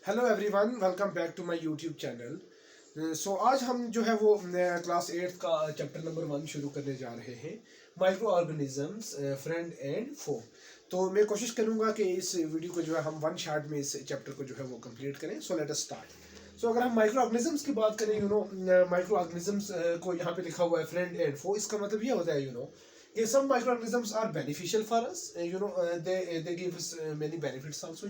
Hello everyone, welcome back to my YouTube channel. So आज हम जो है वो क्लास 8 का चैप्टर नंबर 1 शुरू करने जा रहे हैं, माइक्रो ऑर्गेनिजम्स फ्रेंड एंड फो। तो मैं कोशिश करूंगा कि इस वीडियो को जो है हम वन शॉट में इस चैप्टर को जो है वो कंप्लीट करें। So let us start. सो अगर हम माइक्रो ऑर्गेनिजम्स की बात करें, माइक्रो ऑर्गेनिजम्स को यहाँ पे लिखा हुआ है फ्रेंड एंड फो। इसका मतलब ये होता है कि some microorganisms are beneficial for us, they give us many benefits also,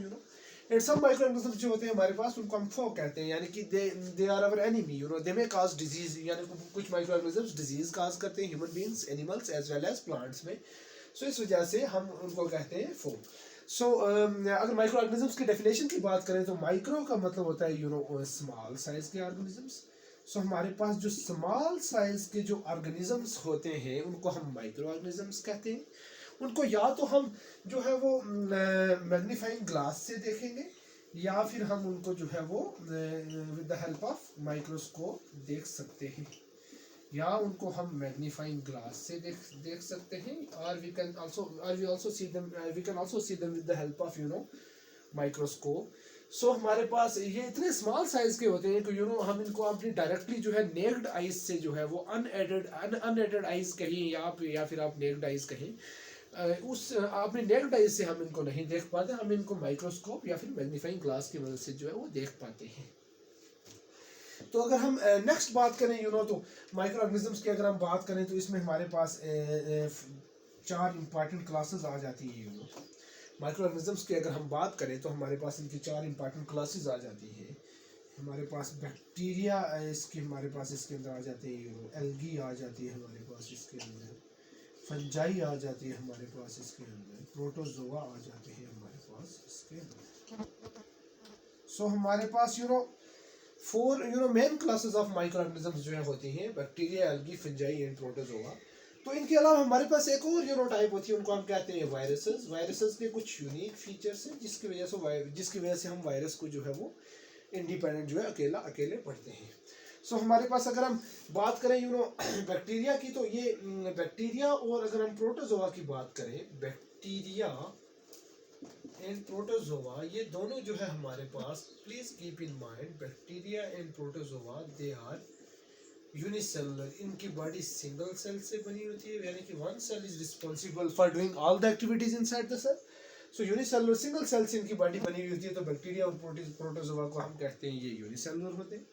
and some microorganisms जो होते हैं हमारे पास, उनको हम foe कहते हैं, यानी कि they are our enemy, they may cause disease, यानी कुछ microorganisms disease cause करते हैं human beings, animals as well as plants में। so इस वजह से हम उनको कहते हैं foe। so अगर microorganisms की definition की बात करें तो micro का मतलब होता है small size के organisms। सो हमारे पास जो स्मॉल साइज के जो ऑर्गेनिजम्स होते हैं उनको हम माइक्रो ऑर्गेनिजम्स कहते हैं। उनको या तो हम जो है वो मैग्नीफाइंग ग्लास से देखेंगे, या फिर हम उनको जो है वो with the help of microscope देख सकते हैं, या उनको हम मैग्नीफाइंग ग्लास से देख सकते हैं, और we can also see them with the help of microscope. So हमारे पास ये इतने स्मॉल साइज के होते हैं कि हम इनको अपनी डायरेक्टली जो है नेक्ड आइज से जो है वो अनएडेड आइज कहीं, या फिर आप नेक्ड आइज कहीं, उस अपनी नेक्ड आइज से हम इनको नहीं देख पाते। हम इनको माइक्रोस्कोप या फिर मैग्नीफाइंग ग्लास की मदद से जो है वो देख पाते हैं। तो अगर हम नेक्स्ट बात करें तो माइक्रो ऑर्गेनिजम्स की अगर हम बात करें तो इसमें हमारे पास 4 इंपॉर्टेंट क्लासेस आ जाती है। माइक्रो ऑर्गेनिजम्स की अगर हम बात करें तो हमारे पास इनकी 4 इंपॉर्टेंट क्लासेस आ जाती है। हमारे पास बैक्टीरिया हमारे पास इसके अंदर आ जाते हैं, एल्गी आ जाती है हमारे पास इसके अंदर, फंजाई आ जाती है हमारे पास इसके अंदर, प्रोटोजोआ आ जाते हैं हमारे पास इसके अंदर। सो हमारे पास 4 main classes of micro organisms जो है होती हैं, bacteria, algae, fungi and protozoa. तो इनके अलावा हमारे पास एक और टाइप होती है, उनको हम कहते हैं वायरसेस। वायरसेस के कुछ यूनिक फीचर्स हैं जिसकी वजह से हम वायरस को जो है वो इंडिपेंडेंट जो है अकेले पढ़ते हैं। सो हमारे पास अगर हम बात करें बैक्टीरिया की, तो ये बैक्टीरिया, और अगर हम प्रोटोजोआ की बात करें, बैक्टीरिया एंड प्रोटोजोआ, ये दोनों जो है हमारे पास, please keep in mind, bacteria and protozoa they are unicellular. इनकी बॉडी सिंगल सेल से बनी होती है, यानी कि one cell is responsible for doing all the activities inside the cell. So unicellular, single cell से इनकी बॉडी बनी हुई होती है। तो बैक्टीरिया और प्रोटोजोआ को हम कहते हैं ये यूनिसेलुलर होते हैं।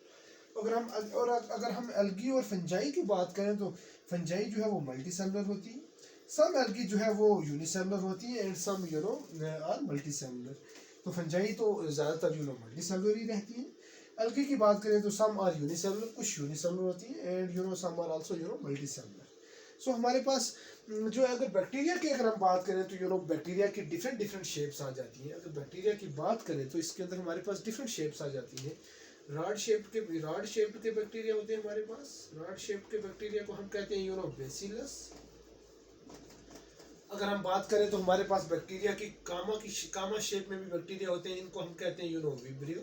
अगर हम एल्गी और फंजाई की बात करें तो फंजाई जो है वो मल्टी सेलुलर होती है। सम एल्गी जो है वो यूनिसेलुलर होती है and some are multicellular. तो फंजाई तो ज़्यादातर मल्टी सेलुलर ही रहती है। एल्गी की बात करें तो सम आर यूनिसेलुलर, कुछ यूनिसेलुलर होती है, and some are also multicellular. So हमारे पास जो अगर बैक्टीरिया की अगर हम बात करें तो बैक्टीरिया की डिफरेंट शेप्स आ जाती हैं। अगर बैक्टीरिया की बात करें तो इसके अंदर हमारे पास डिफरेंट शेप्स आ जाती हैं। रॉड शेप्ड के बैक्टीरिया होते हैं हमारे पास। रॉड शेप्ड के बैक्टीरिया को हम कहते हैं बेसिलस। अगर हम बात करें तो हमारे पास बैक्टीरिया की कामा शेप में भी बैक्टीरिया होते हैं, इनको हम कहते हैं विब्रियो।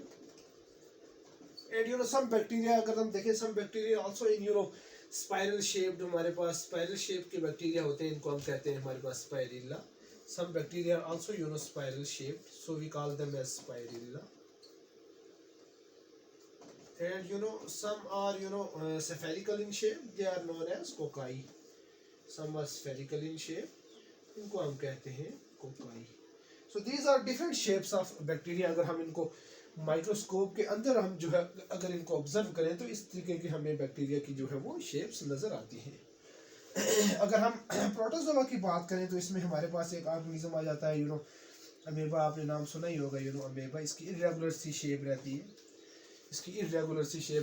एंड सम बैक्टीरिया अगर हम देखें, some bacteria also in spiral shaped, हमारे पास स्पाइरल शेप के बैक्टीरिया होते हैं, इनको हम कहते हैं हमारे पास spirilla. Some bacteria also spiral shaped, so we call them as spirilla. And some are spherical in shape, they are known as cocci. Some are spherical in shape, इनको हम कहते हैं cocci. So these are different shapes of bacteria. अगर हम इनको microscope के अंदर हम जो है अगर इनको ऑब्जर्व करें तो इस तरीके की हमें बैक्टीरिया की जो है वो शेप्स नजर आती हैं। अगर हम प्रोटोजोआ की बात करें तो इसमें हमारे पास एक ऑर्गेनिज्म आ जाता है अमेबा। आपने नाम सुना ही होगा अमेबा। इसकी इरेगुलर सी शेप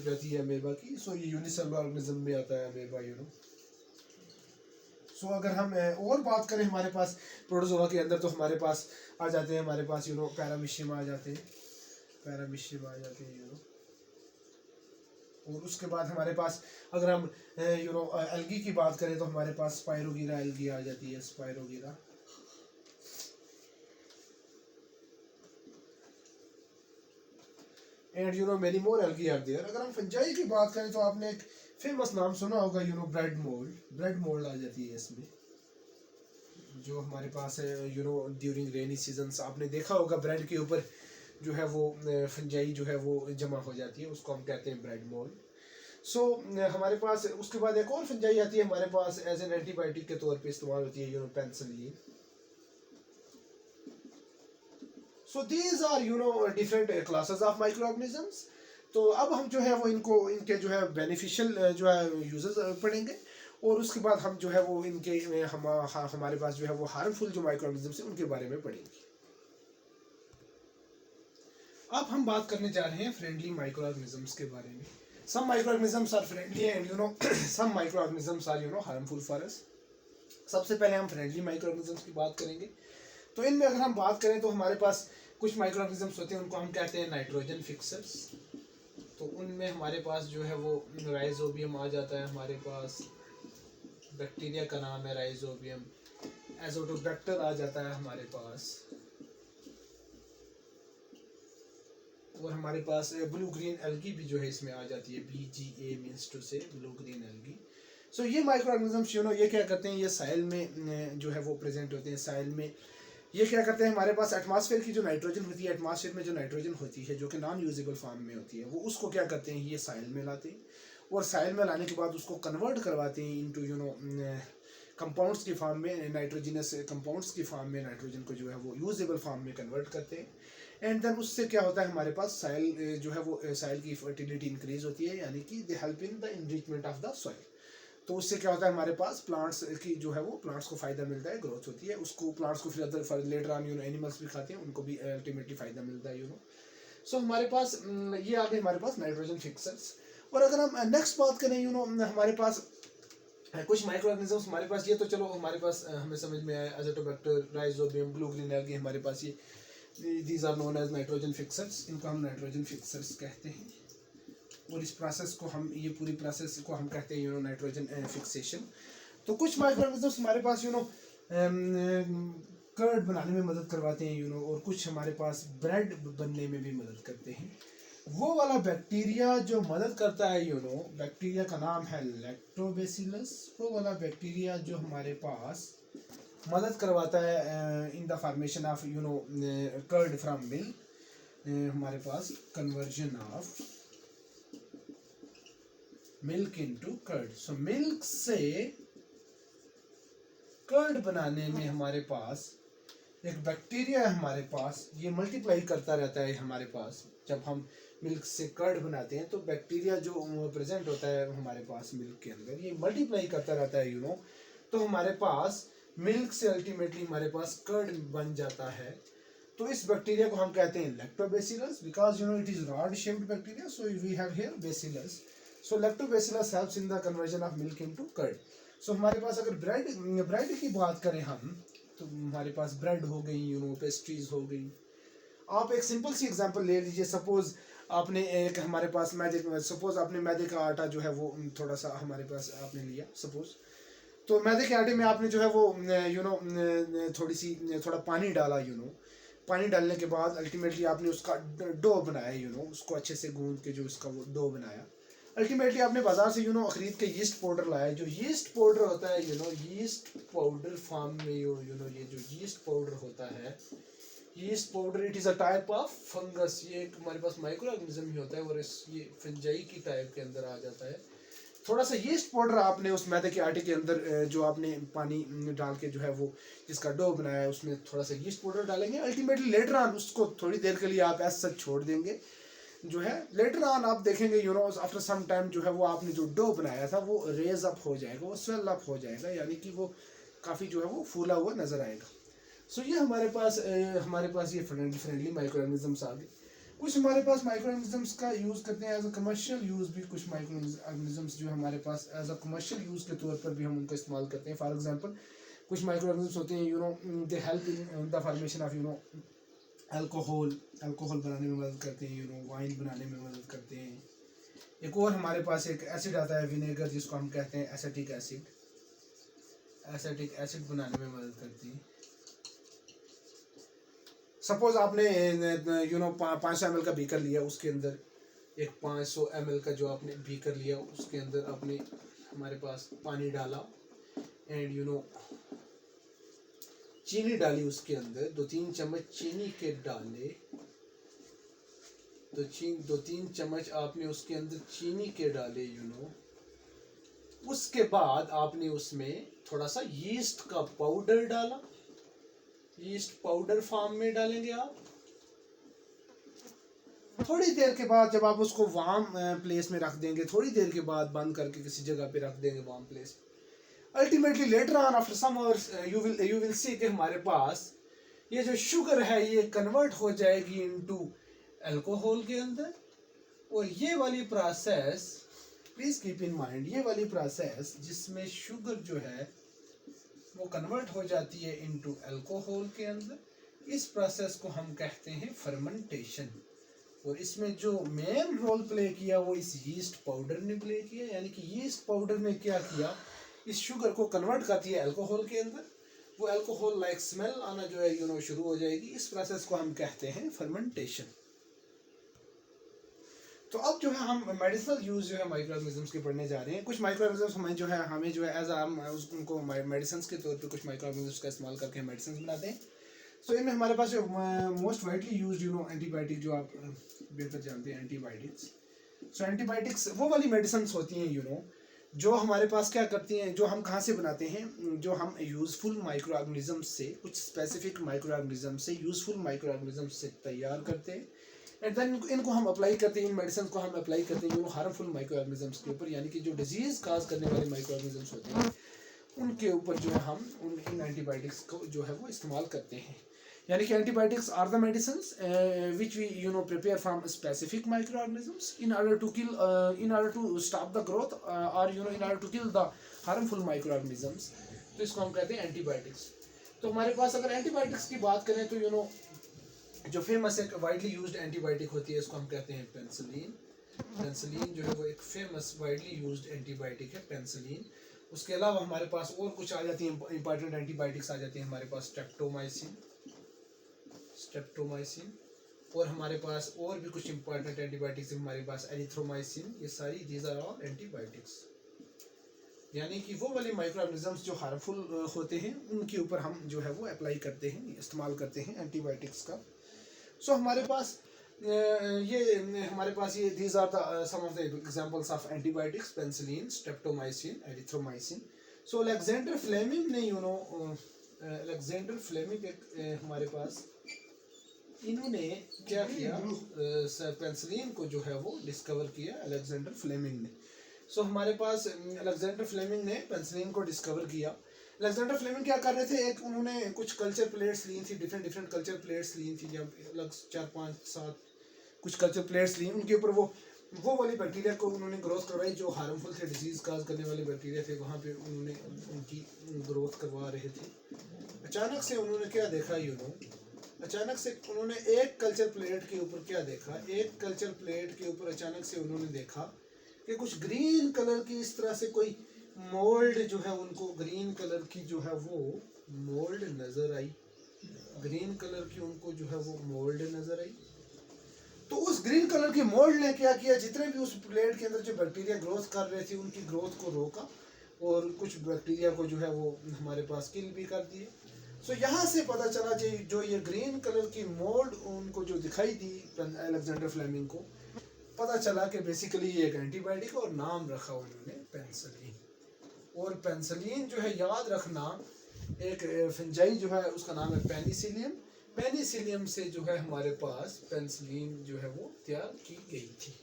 रहती है, अमेबा की। सो ये यूनिसेलुलर ऑर्गेनिज्म में आता है अमेबा। सो अगर हम और बात करें हमारे पास प्रोटोजोआ के अंदर, तो हमारे पास आ जाते हैं पैरामीशियम आ जाते हैं, और उसके बाद हमारे पास अगर हम एल्गी की बात करें तो हमारे पास स्पाइरोगीरा एल्गी आ जाती है, spirogyra. And many more algae are there. अगर हम फंजाई की बात करें तो आपने एक फेमस नाम सुना होगा, ब्रेड मोल्ड आ जाती है इसमें, जो हमारे पास है ड्यूरिंग रेनी सीजन्स। आपने देखा होगा ब्रेड के ऊपर जो है वो फंजाई जो है वो जमा हो जाती है, उसको हम कहते हैं ब्रेड मोल्ड। सो हमारे पास उसके बाद एक और फंजाई आती है हमारे पास एज एन एंटीबायोटिक के तौर पे इस्तेमाल होती है, penicillin. So these are different classes of microorganisms. तो अब हम जो है वो इनको इनके जो है बेनिफिशियल जो है यूजेस पढ़ेंगे, और उसके बाद हम जो है वो इनके हमारे पास जो है वो हार्मफुल जो माइक्रो ऑर्गेनिजम्स हैं उनके बारे में पढ़ेंगे। अब हम बात करने जा रहे हैं फ्रेंडली माइक्रो ऑर्गेनिजम्स के बारे में। Some microorganisms are friendly and some microorganisms are harmful for us. सबसे पहले हम फ्रेंडली माइक्रो ऑर्गेनिजम्स की बात करेंगे। तो इनमें अगर हम बात करें तो हमारे पास कुछ माइक्रो ऑर्गेनिजम्स होते हैं, उनको हम कहते हैं नाइट्रोजन फिक्सर्स। तो उनमें हमारे पास जो है वो राइजोबियम आ जाता है, हमारे पास बैक्टीरिया का नाम है राइजोबियम। एजोटोबैक्टर आ जाता है हमारे पास, और हमारे पास ब्लू ग्रीन एल्गी भी जो है इसमें आ जाती है, BGA मीन्स टू से ब्लू ग्रीन एल्गी। सो ये माइक्रो ऑर्गेनिजम्स ये क्या करते हैं, ये साइल में जो है वो प्रेजेंट होते हैं। साइल में ये क्या करते हैं, हमारे पास एटमॉस्फेयर की जो नाइट्रोजन होती है, एटमॉस्फेयर में जो नाइट्रोजन होती है जो कि नॉन यूजेबल फॉर्म में होती है, वो उसको क्या करते हैं, ये साइल में लाते हैं, और साइल में लाने के बाद उसको कन्वर्ट करवाते हैं इनटू कंपाउंड्स की फॉर्म में, नाइट्रोजनस कंपाउंड्स की फॉर्म में नाइट्रोजन को जो है वो यूजेबल फॉर्म में कन्वर्ट करते हैं। एंड देन उससे क्या होता है, हमारे पास साइल जो है वो साइल की फर्टिलिटी इंक्रीज होती है, यानी कि they help in the enrichment of the soil. तो उससे क्या होता है, हमारे पास प्लांट्स की जो है वो प्लांट्स को फायदा मिलता है, ग्रोथ होती है, उसको प्लांट्स को फिर अदर लेटर ऑन एनिमल्स भी खाते हैं, उनको भी अल्टीमेटली फायदा मिलता है सो हमारे पास ये आ गए हमारे पास नाइट्रोजन फिक्सर्स। और अगर हम नेक्स्ट बात करें हमारे पास कुछ माइक्रो ऑर्गेनिजम्स हमारे पास, ये तो चलो हमारे पास हमें समझ में आया, azotobacter, rhizobium, blue green algae, हमारे पास ये these are known as nitrogen fixers, इनको हम नाइट्रोजन फिक्सर्स कहते हैं। और इस प्रोसेस को हम, ये पूरी प्रोसेस को हम कहते हैं नाइट्रोजन फिक्सेशन। तो कुछ माइक्रो ऑर्गेनिजम्स हमारे पास कर्ड बनाने में मदद करवाते हैं और कुछ हमारे पास ब्रेड बनने में भी मदद करते हैं। वो वाला बैक्टीरिया जो मदद करता है बैक्टीरिया का नाम है लैक्टोबैसिलस। वो वाला बैक्टीरिया जो हमारे पास मदद करवाता है in the formation of curd from milk, हमारे पास conversion of milk into curd. So milk से कर्ड बनाने में हमारे पास एक बैक्टीरिया है, हमारे पास ये मल्टीप्लाई करता रहता है हमारे पास। जब हम मिल्क से कर्ड बनाते हैं तो बैक्टीरिया जो प्रेजेंट होता है हमारे पास मिल्क के अंदर, ये मल्टीप्लाई करता रहता है तो हमारे पास मिल्क से अल्टीमेटली हमारे पास कर्ड बन जाता है। तो इस बैक्टीरिया को हम कहते हैं lactobacillus, because it is rod shaped bacteria, so we have here bacillus. So lactobacillus helps in the conversion of milk into curd. So हमारे पास अगर ब्रेड की बात करें हम, तो हमारे पास ब्रेड हो गई, पेस्ट्रीज हो गई। आप एक सिंपल सी एग्जांपल ले लीजिए, सपोज आपने एक हमारे पास सपोज आपने मैदे का आटा जो है वो थोड़ा सा हमारे पास आपने लिया सपोज, तो मैदे के आटे में आपने जो है वो थोड़ा पानी डाला, पानी डालने के बाद अल्टीमेटली आपने उसका डो बनाया, उसको अच्छे से गूंद के जो उसका वो डो बनाया। अल्टीमेटली आपने बाजार से खरीद के यीस्ट पाउडर लाया। जो यीस्ट पाउडर होता है यीस्ट पाउडर फॉर्म में ये जो यीस्ट पाउडर होता है, yeast powder it is a type of fungus. ये एक हमारे पास माइक्रो ऑर्गेनिज्म ही होता है और ये फंजाई की टाइप के अंदर आ जाता है। थोड़ा सा यीस्ट पाउडर आपने उस मैदे के आटे के अंदर जो आपने पानी डाल के जो है वो जिसका डो बनाया है उसमें थोड़ा सा यीस्ट पाउडर डालेंगे। अल्टीमेटली लेटर ऑन उसको थोड़ी देर के लिए आप ऐसा छोड़ देंगे, जो है लेटर ऑन आप देखेंगे आफ्टर सम टाइम जो है वो आपने जो डो बनाया था वो रेज अप हो जाएगा, वो स्वेल अप हो जाएगा, यानी कि वो काफ़ी जो है वो फूला हुआ नजर आएगा। सो ये हमारे पास ये फ्रेंडली माइक्रो ऑर्गेनिजम्स आ गए। कुछ हमारे पास माइक्रो ऑर्गेनिजम्स का यूज़ करते हैं एज अ कमर्शियल यूज़ भी। कुछ माइक्रो ऑर्गेनिजम्स जो हमारे पास एज अ कमर्शियल यूज़ के तौर पर भी हम उनका इस्तेमाल करते हैं। फॉर एग्जांपल कुछ माइक्रो ऑर्गेनिजम्स होते हैं they help in the formation of alcohol बनाने में मदद करते हैं, वाइन बनाने में मदद करते हैं। एक और हमारे पास एक एसिड आता है विनेगर, जिसको हम कहते हैं एसिटिक एसिड बनाने में मदद करती है। सपोज आपने 500 ml का बीकर लिया, उसके अंदर एक 500 ml का जो आपने बीकर लिया उसके अंदर आपने हमारे पास पानी डाला एंड चीनी डाली, उसके अंदर 2-3 चम्मच चीनी के डाले तो 2-3 चम्मच आपने उसके अंदर चीनी के डाले उसके बाद आपने उसमें थोड़ा सा यीस्ट का पाउडर डाला, यीस्ट पाउडर फॉर्म में डालेंगे आप। थोड़ी देर के बाद जब आप उसको वार्म प्लेस में रख देंगे, थोड़ी देर के बाद बंद करके किसी जगह पे रख देंगे warm place. Ultimately later on after some hours you will see कि हमारे पास ये जो शुगर है ये कन्वर्ट हो जाएगी इनटू अल्कोहल के अंदर। और ये वाली process please keep in mind, ये वाली प्रोसेस जिसमें शुगर जो है वो कन्वर्ट हो जाती है इनटू अल्कोहल के अंदर, इस प्रोसेस को हम कहते हैं फर्मेंटेशन। और इसमें जो मेन रोल प्ले किया वो इस यीस्ट पाउडर ने प्ले किया, यानी कि यीस्ट पाउडर ने क्या किया, इस शुगर को कन्वर्ट करती है अल्कोहल के अंदर। वो अल्कोहल लाइक स्मेल आना जो है शुरू हो जाएगी। इस प्रोसेस को हम कहते हैं फर्मेंटेशन। तो अब जो है हम मेडिसिनल यूज जो है माइक्रो ऑर्गेनिजम्स के पढ़ने जा रहे हैं। कुछ माइक्रो ऑर्गेनिजम्स हमें जो है एज हम उनको मेडिसिन के तौर पे कुछ माइक्रो ऑर्गेनिजम्स का इस्तेमाल करके हम मेडिसिन बनाते हैं। सो इनमें हमारे पास जो मोस्ट वाइडली यूज्ड एंटीबायोटिक जो आप बेहतर जानते हैं एंटीबायोटिक्स। सो एंटीबायोटिक्स वो वाली मेडिसिन होती हैं जो हमारे पास क्या करती हैं, जो हम कहाँ से बनाते हैं, जो हम यूज़फुल माइक्रो ऑर्गेनिजम्स से, कुछ स्पेसिफिक माइक्रो ऑर्गेनिजम्स से, यूज़फुल माइक्रो ऑर्गेनिजम्स से तैयार करते हैं। एंड देन इनको हम अप्लाई करते हैं, इन मेडिसिन को हम अप्लाई करते हैं हार्मफुल माइक्रो ऑर्गेनिजम्स के ऊपर, यानी कि जो डिजीज़ काज करने वाले माइक्रो ऑर्गेनिजम्स होते हैं उनके ऊपर जो है हम इन एंटीबायोटिक्स को जो है वो इस्तेमाल करते हैं। यानी कि antibiotics are the medicines which we prepare from specific microorganisms in order to stop the growth or in order to kill the harmful microorganisms। तो इसको हम कहते हैं एंटीबायोटिक्स। तो हमारे पास अगर एंटीबायोटिक्स की बात करें तो जो फेमस एक वाइडली यूज्ड एंटीबायोटिक होती है इसको हम कहते हैं पेनिसिलिन। पेनिसिलिन जो है वो एक फेमस वाइडली यूज्ड एंटीबायोटिक है पेनिसिलिन। उसके अलावा हमारे पास और कुछ आ जाती हैं इंपॉर्टेंट एंटीबायोटिक्स आ जाती हैं हमारे पास स्ट्रेप्टोमाइसिन और हमारे पास और भी कुछ इंपॉर्टेंट एंटीबायोटिक्स हमारे पास एरिथ्रोमाइसिन। ये सारी दीज आर ऑल एंटीबायोटिक्स, यानी कि वो वाले माइक्रो ऑर्गेनिजम्स जो हार्मफुल होते हैं उनके ऊपर हम जो है वो अप्लाई करते हैं, इस्तेमाल करते हैं एंटीबायोटिक्स का। सो हमारे पास ये these are the some of the examples of antibiotics, penicillin, streptomycin, erythromycin. So Alexander Fleming ने अलेक्जेंडर फ्लेमिंग हमारे पास इन्होंने क्या किया, पेनिसिलिन को जो है वो डिस्कवर किया अलेक्जेंडर फ्लेमिंग ने। सो हमारे पास अलेक्जेंडर फ्लेमिंग ने पेनिसिलिन को डिस्कवर किया। अलेक्जेंडर फ्लेमिंग क्या कर रहे थे, एक उन्होंने कुछ कल्चर प्लेट्स ली थी, डिफरेंट कल्चर प्लेट्स ली थी, जब अलग 4-5-7 कुछ कल्चर प्लेट्स ली, उनके ऊपर वो वाली बैक्टीरिया को उन्होंने ग्रोथ करवाई जो हार्मफुल थे, डिजीज काज करने वाले बैक्टीरिया थे, वहाँ पे उन्होंने उनकी ग्रोथ करवा रहे थे। अचानक से उन्होंने क्या देखा, अचानक से उन्होंने एक कल्चर प्लेट के ऊपर क्या देखा, एक कल्चर प्लेट के ऊपर अचानक से उन्होंने देखा कि कुछ ग्रीन कलर की इस तरह से कोई मोल्ड जो है, उनको ग्रीन कलर की जो है वो मोल्ड नजर आई, ग्रीन कलर की उनको जो है वो मोल्ड नजर आई। तो उस ग्रीन कलर की मोल्ड ने क्या किया, जितने भी उस प्लेट के अंदर जो बैक्टीरिया ग्रोथ कर रहे थे उनकी ग्रोथ को रोका और कुछ बैक्टीरिया को जो है वो हमारे पास किल भी कर दिए। सो यहाँ से पता चला जो ये ग्रीन कलर की मोल्ड उनको जो दिखाई दी अलेक्जेंडर फ्लेमिंग को, पता चला कि बेसिकली ये एक एंटीबायोटिक और नाम रखा उन्होंने पेनिसिलिन। और पेनिसिलिन जो है याद रखना, एक फंजाई जो है उसका नाम है पेनिसिलियम, पेनिसिलियम से जो है हमारे पास पेनिसिलिन जो है वो तैयार की गई थी।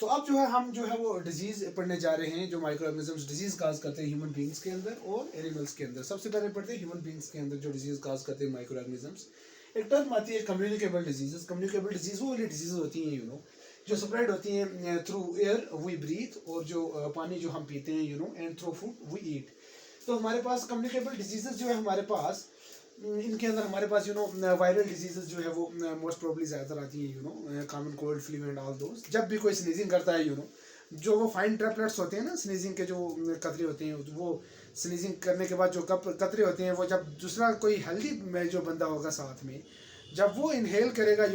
तो अब जो है हम जो है वो डिजीज पढ़ने जा रहे हैं, जो माइक्रो ऑर्गेनिजम्स डिजीज काज करते हैं ह्यूमन बींग्स के अंदर और एनिमल्स के अंदर। सबसे पहले पढ़ते हैं ह्यूमन बींग्स के अंदर जो डिजीज काज करते हैं माइक्रो ऑर्गेनिजम्स। एक टर्म आती है कम्युनिकेबल डिजीजेस। कम्युनिकेबल डिजीज वो वाली डिजीज होती हैं जो स्प्रेड होती हैं थ्रू एयर वी ब्रीथ, और जो पानी जो हम पीते हैं and through food we eat. तो हमारे पास कम्युनिकेबल डिजीजेस जो है हमारे पास, इनके अंदर हमारे पास वायरल डिजीजेस जो है वो मोस्ट प्रोबेबली ज़्यादातर आती हैं common cold, flu and all those. जब भी कोई स्नीजिंग करता है जो वो फाइन ड्रॉपलेट्स होते हैं ना, स्नीजिंग के जो कतरे होते हैं, वो स्नीजिंग करने के बाद जो कतरे होते हैं वो जब दूसरा कोई हेल्दी जो बंदा होगा साथ में, जब वो इनहेल करेगा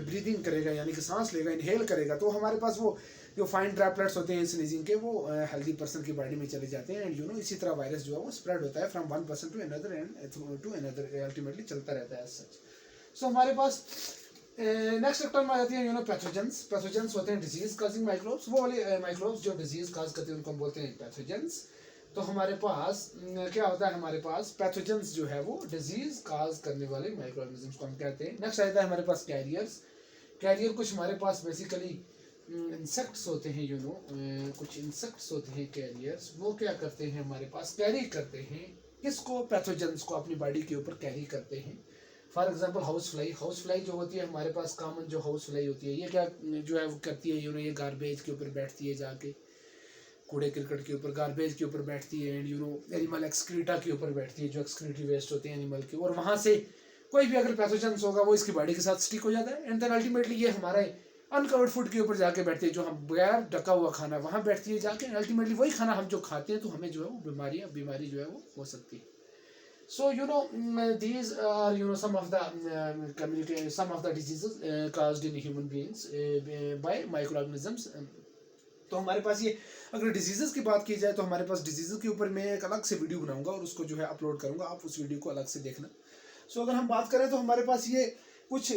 ब्रीदिंग करेगा यानी कि सांस लेगा, इनहेल करेगा, तो हमारे पास वो जो फाइन ड्रॉपलेट्स होते हैं स्नीजिंग के वो हेल्दी पर्सन की बॉडी में चले जाते हैं एंड यू नो इसी तरह वायरस जो है वो स्प्रेड होता है from one person to another and to another ultimately चलता रहता है सच। सो हमारे पास नेक्स्ट टर्म आ जाती है यू नो पैथोजेंस। पैथोजेंस होते हैं डिजीज काजिंग माइक्रोब्स, वो वाले माइक्रोब्स जो डिजीज काज करते हैं उनको हम बोलते हैं पैथोजेंस। तो हमारे पास क्या होता है, हमारे पास पैथोजेंस जो है वो डिजीज काज करने वाले माइक्रो ऑर्गेनिजम्स को हम कहते हैं। नेक्स्ट आता है हमारे पास कैरियर्स। कैरियर कुछ हमारे पास बेसिकली इंसेक्ट्स होते हैं यू नो, कुछ इंसेक्ट्स होते हैं कैरियर्स। वो क्या करते हैं, हमारे पास कैरी करते हैं किसको, पैथोजेंस को अपनी बॉडी के ऊपर कैरी करते हैं। For example house fly. House fly जो होती है हमारे पास कॉमन जो हाउस फ्लाई होती है, ये क्या जो है वो करती है यू नो, ये गार्बेज के ऊपर बैठती है, जाके कूड़े क्रिकेट के ऊपर गार्बेज के ऊपर बैठती है and you know animal excreta के ऊपर बैठती है, जो एक्सक्रीटिव वेस्ट होते हैं एनिमल के, और वहाँ से कोई भी अगर पैथोजेंस होगा वो इसकी बॉडी के साथ स्टिक हो जाता है एंड देन अल्टीमेटली ये हमारे अनकवर्ड फूड के ऊपर जाके बैठती है, जो हम बगैर ढका हुआ खाना वहाँ बैठती है जाके, अल्टीमेटली वही खाना हम जो खाते हैं तो हमें जो है वो बीमारी जो है वो हो सकती है। So you know these are you know some of the diseases caused in human beings by microorganisms। तो हमारे पास ये अगर डिजीजेस की बात की जाए तो हमारे पास डिजीजेस के ऊपर मैं एक अलग से वीडियो बनाऊंगा और उसको जो है अपलोड करूंगा, आप उस वीडियो को अलग से देखना। सो अगर हम बात करें तो हमारे पास ये कुछ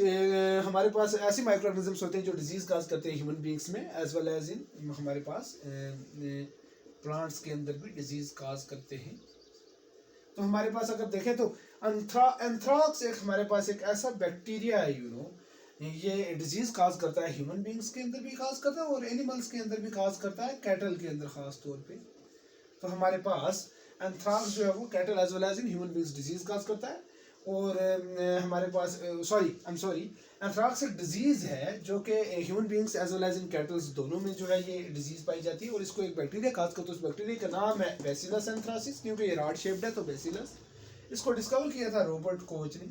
हमारे पास ऐसे माइक्रोऑर्गेनिजम्स होते हैं जो डिजीज काज करते हैं ह्यूमन बींग्स में, एज वेल एज इन हमारे पास प्लांट्स के अंदर भी डिजीज काज करते हैं। तो हमारे पास अगर देखें तो एंथ्राक्स एक हमारे पास एक ऐसा बैक्टीरिया है यू नो, ये डिजीज काज करता है, ह्यूमन बींग्स के अंदर भी काज करता है और एनिमल्स के अंदर भी काज करता है, कैटल के अंदर खास तौर पे। तो हमारे पास एंथ्राक्स जो है वो cattle as well as in human beings disease cause करता है। और हमारे पास एंथ्राक्स एक डिजीज है जो कि human beings as well as in cattles दोनों में जो है ये डिजीज पाई जाती है और इसको एक बैक्टीरिया काज करता है। उस बैक्टीरिया का नाम है बैसिलस एंथ्रासिस, क्योंकि ये रॉड शेप्ड है तो बैसिलस। इसको डिस्कवर किया था रॉबर्ट कोच ने।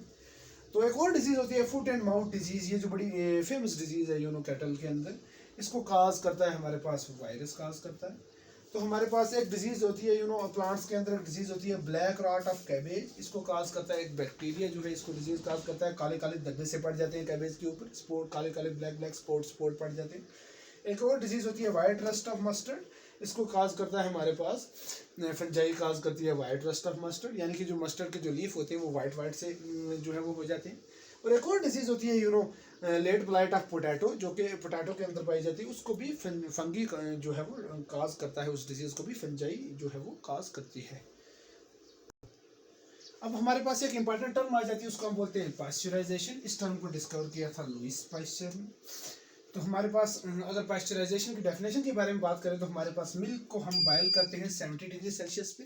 तो एक और डिजीज होती है फुट एंड माउथ डिजीज, ये जो बड़ी फेमस डिजीज है यू नो कैटल के अंदर, इसको काज करता है हमारे पास वायरस काज करता है। तो हमारे पास एक डिजीज होती है यू नो प्लांट्स के अंदर एक डिजीज होती है ब्लैक रॉट ऑफ कैबेज, इसको काज करता है एक बैक्टीरिया जो है, इसको डिजीज काज करता है। काले काले धब्बे से पड़ जाते हैं कैबेज के ऊपर, स्पॉट काले काले ब्लैक स्पॉट पड़ जाते हैं। एक और डिजीज होती है वाइट रस्ट ऑफ मस्टर्ड, इसको काज करता है हमारे पास फंजाई काज करती है वाइट रस्ट ऑफ मस्टर्ड, यानी कि जो मस्टर्ड के जो लीफ होते हैं वो वाइट से जो है वो हो जाते हैं। और एक और डिजीज होती है you know late blight of potato, जो कि पोटैटो के अंदर पाई जाती है, उसको भी फंगी जो है वो काज करता है, उस डिजीज को भी फंजाई जो है वो काज करती है। अब हमारे पास एक इंपॉर्टेंट टर्म आ जाती है, उसको हम बोलते हैं पास्चराइजेशन। इस टर्म को डिस्कवर किया था लुईस पास्चर ने। तो हमारे पास अगर पास्चराइजेशन की डेफिनेशन के बारे में बात करें तो हमारे पास मिल्क को हम बॉयल करते हैं 70 डिग्री सेल्सियस पे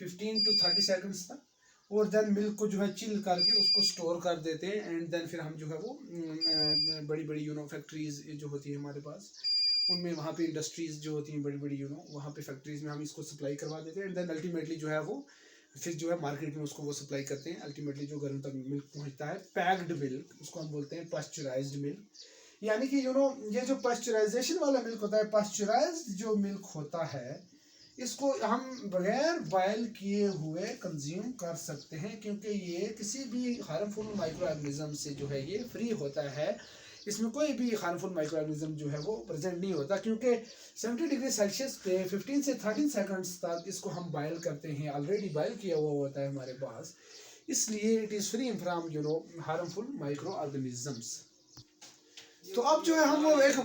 15 to 30 सेकंड्स तक, और देन मिल्क को जो है चिल करके उसको स्टोर कर देते हैं एंड देन फिर हम जो है वो बड़ी बड़ी यू नो फैक्ट्रीज जो होती है हमारे पास, उनमें वहाँ पे इंडस्ट्रीज जो होती हैं बड़ी बड़ी यू नो, वहाँ पे फैक्ट्रीज में हम इसको सप्लाई करवा देते हैं एंड देन अल्टीमेटली जो है वो फिर जो है मार्केट में उसको वो सप्लाई करते हैं। अल्टीमेटली जो गर्म तक मिल्क पहुँचता है, पैक्ड मिल्क, उसको हम बोलते हैं पास्चराइज्ड मिल्क। यानी कि यू नो ये जो पास्चराइजेशन वाला मिल्क होता है, पास्चराइज्ड जो मिल्क होता है, इसको हम बगैर बॉयल किए हुए कंज्यूम कर सकते हैं, क्योंकि ये किसी भी हार्मफुल माइक्रो ऑर्गेनिज्म से जो है ये फ्री होता है। इसमें कोई भी हार्मफुल माइक्रो ऑर्गेनिज्म जो है वो प्रेजेंट नहीं होता, क्योंकि 70 डिग्री सेल्सियस पे 15 से 13 सेकंड्स तक इसको हम बॉयल करते हैं, ऑलरेडी बॉयल किया हुआ होता है हमारे पास, इसलिए it is free from you know harmful micro organisms. तो अब जो है हम वो एक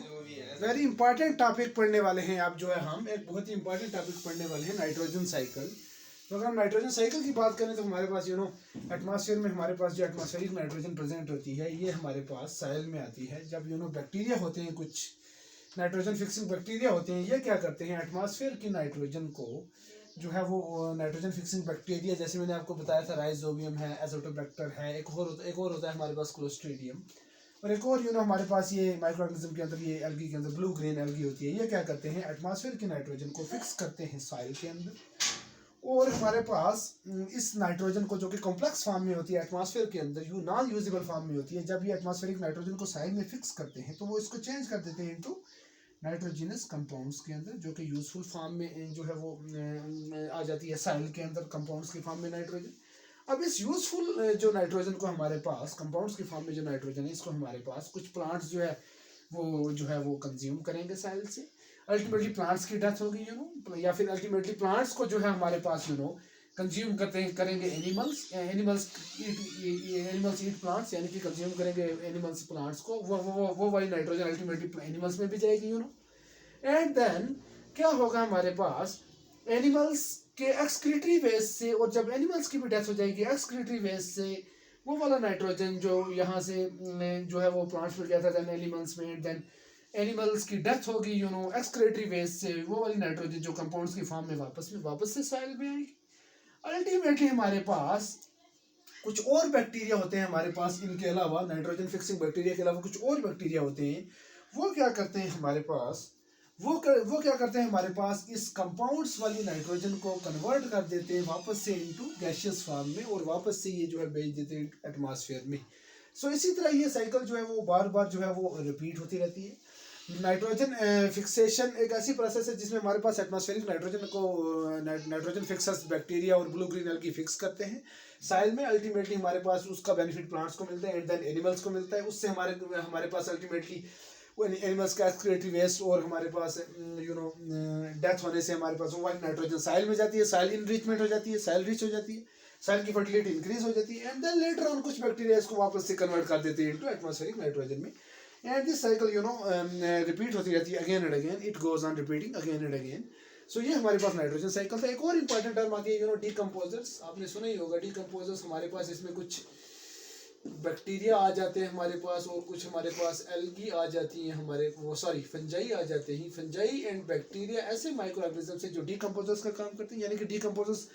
वेरी इंपॉर्टेंट टॉपिक पढ़ने वाले हैं। अब जो है हम एक बहुत ही इंपॉर्टेंट टॉपिक पढ़ने वाले हैं, नाइट्रोजन साइकिल। तो अगर हम नाइट्रोजन साइकिल की बात करें तो हमारे पास यू नो एटमॉस्फेयर में हमारे पास जो एटमॉस्फेरिक नाइट्रोजन प्रेजेंट होती है, ये हमारे पास सॉइल में आती है। जब यू नो बैक्टीरिया होते हैं, कुछ नाइट्रोजन फिक्सिंग बैक्टीरिया होते हैं, ये क्या करते हैं, एटमॉस्फेयर की नाइट्रोजन को जो है वो नाइट्रोजन फिक्सिंग बैक्टीरिया, जैसे मैंने आपको बताया था राइजोबियम है, एजोटोबैक्टर है, एक और होता है हमारे पास क्लोस्ट्रीडियम, और एक और यू नो हमारे पास ये माइक्रो ऑर्गेनिज्म के अंदर ये एल्गी के अंदर ब्लू ग्रीन एल्गी होती है। ये क्या करते हैं, एटमॉस्फेयर की नाइट्रोजन को फिक्स करते हैं सॉइल के अंदर, और हमारे पास इस नाइट्रोजन को जो कि कॉम्प्लेक्स फॉर्म में होती है एटमॉस्फेयर के अंदर, नॉन यूजेबल फॉर्म में होती है, जब ये एटमॉस्फेरिक नाइट्रोजन को सॉइल में फिक्स करते हैं तो वो इसको चेंज कर देते हैं इनटू नाइट्रोजिनस कंपाउंड्स के अंदर, जो कि यूजफुल फॉर्म में जो है वो आ जाती है सॉइल के अंदर कंपाउंड्स के फॉर्म में नाइट्रोजन। अब इस यूजफुल जो नाइट्रोजन को हमारे पास कंपाउंड्स के फॉर्म में जो नाइट्रोजन है, इसको हमारे पास कुछ प्लांट्स जो है वो जो है वो कंज्यूम करेंगे साइल से, अल्टीमेटली प्लांट्स की डेथ होगी या फिर अल्टीमेटली प्लांट्स को जो है हमारे पास कंज्यूम करेंगे एनिमल्स, एनिमल्स ईट प्लांट्स, यानी कि कंज्यूम करेंगे एनिमल्स प्लांट्स को, वो वाली नाइट्रोजन अल्टीमेटली एनिमल्स में भी जाएगी एंड देन क्या होगा हमारे पास, एनिमल्स के एक्सक्रीटरी वेस्ट से, और जब एनिमल्स की भी डेथ हो जाएगी एक्सक्रीटरी वेस्ट से, वो वाला नाइट्रोजन जो यहाँ से जो है वो प्लांट्स में गया था, देन एनिमल्स में, देन एनिमल्स की डेथ होगी एक्सक्रीटरी वेस्ट से, वो वाली नाइट्रोजन जो कंपाउंड्स की फॉर्म में वापस से सॉइल में आएगी। अल्टीमेटली हमारे पास कुछ और बैक्टीरिया होते हैं हमारे पास, इनके अलावा नाइट्रोजन फिक्सिंग बैक्टीरिया के अलावा कुछ और बैक्टीरिया होते हैं, वो क्या करते हैं हमारे पास, वो क्या करते हैं हमारे पास, इस कंपाउंड्स वाली नाइट्रोजन को कन्वर्ट कर देते हैं वापस से इनटू गैसियस फॉर्म में, और वापस से ये जो है भेज देते हैं एटमॉस्फेयर में। सो इसी तरह ये साइकिल जो है वो बार बार जो है वो रिपीट होती रहती है। नाइट्रोजन फिक्सेशन एक ऐसी प्रोसेस है जिसमें हमारे पास एटमॉस्फेरिक नाइट्रोजन को नाइट्रोजन फिक्सर्स बैक्टीरिया और ब्लू ग्रीन एल्गी फिक्स करते हैं साइल में। अल्टीमेटली हमारे पास उसका बेनिफिट प्लांट्स को मिलता है एंड देन एनिमल्स को मिलता है, उससे हमारे पास अल्टीमेटली एनिमल्स का एक्सक्रीटरी वेस्ट और हमारे पास डेथ होने से हमारे पास वो वाली नाइट्रोजन साइल में जाती है, साइल इनरिचमेंट हो जाती है, साइल रिच हो जाती है, साइल की फर्टिलिटी इंक्रीज हो जाती है एंड देन लेटर ऑन कुछ बैक्टीरिया इसको वापस से कन्वर्ट कर देते हैं इनटू एटमॉस्फेरिक नाइट्रोजन में। एंड दिस साइकिल रिपीट होती रहती है again and again, it goes on repeating again and again. So ये हमारे पास नाइट्रोजन साइकिल था। एक और इंपॉर्टेंट टर्म आती है डीकम्पोजर्स, आपने सुना ही होगा डीकम्पोजर्स। हमारे पास इसमें कुछ बैक्टीरिया आ जाते हैं हमारे पास, और कुछ हमारे पास एल्गी आ जाती हैं, फंजाई आ जाते हैं। फंजाई एंड बैक्टीरिया ऐसे माइक्रो ऑर्गेनिज्म्स हैं जो डीकम्पोजर्स का काम करते हैं, यानी कि डीकम्पोजर्स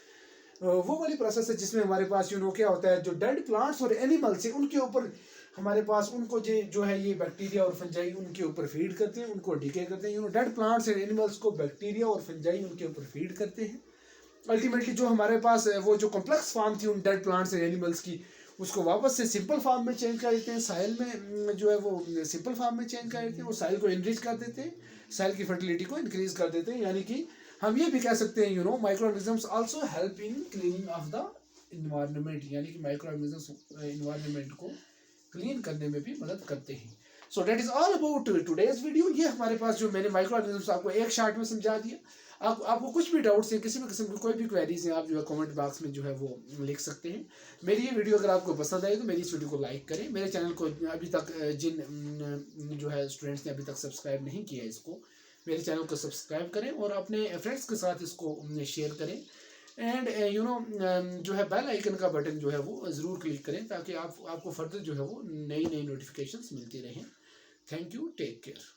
वो वाली प्रोसेस है जिसमें हमारे पास क्या होता है, जो डेड प्लांट्स और एनिमल्स हैं उनके ऊपर हमारे पास उनको जो है ये बैक्टीरिया और फंजाई उनके ऊपर फीड करते हैं, उनको डिके करते हैं। डेड प्लांट्स एंड एनिमल्स को बैक्टीरिया और फंजाई उनके ऊपर फीड करते हैं। अल्टीमेटली जो हमारे पास वो जो कॉम्प्लेक्स फॉर्म थी उन डेड प्लांट्स एंड एनिमल्स की, उसको वापस से सिंपल फॉर्म में चेंज कर देते हैं, साइल में जो है वो सिंपल फॉर्म में चेंज कर देते हैं और साइल को इनरिच कर देते हैं, साइल की फर्टिलिटी को इंक्रीज कर देते हैं। यानी कि हम ये भी कह सकते हैं micro organisms also help in cleaning of the environment, यानी कि माइक्रो ऑर्गेनिजम्स इन्वायरमेंट को क्लीन करने में भी मदद करते हैं। So that is all about today's video. ये हमारे पास जो मैंने माइक्रो ऑर्गेनिजम्स आपको एक शॉर्ट में समझा दिया। आपको कुछ भी डाउट्स हैं, किसी भी किस्म की कोई भी क्वेरीज हैं, आप जो है कमेंट बॉक्स में जो है वो लिख सकते हैं। मेरी ये वीडियो अगर आपको पसंद आए तो मेरी इस वीडियो को लाइक करें। मेरे चैनल को अभी तक जिन जो है स्टूडेंट्स ने अभी तक सब्सक्राइब नहीं किया है, इसको मेरे चैनल को सब्सक्राइब करें और अपने फ्रेंड्स के साथ इसको शेयर करें। एंड जो है बेल आइकन का बटन जो है वो ज़रूर क्लिक करें ताकि आपको फर्दर जो है वो नई नोटिफिकेशंस मिलती रहें। Thank you, take care.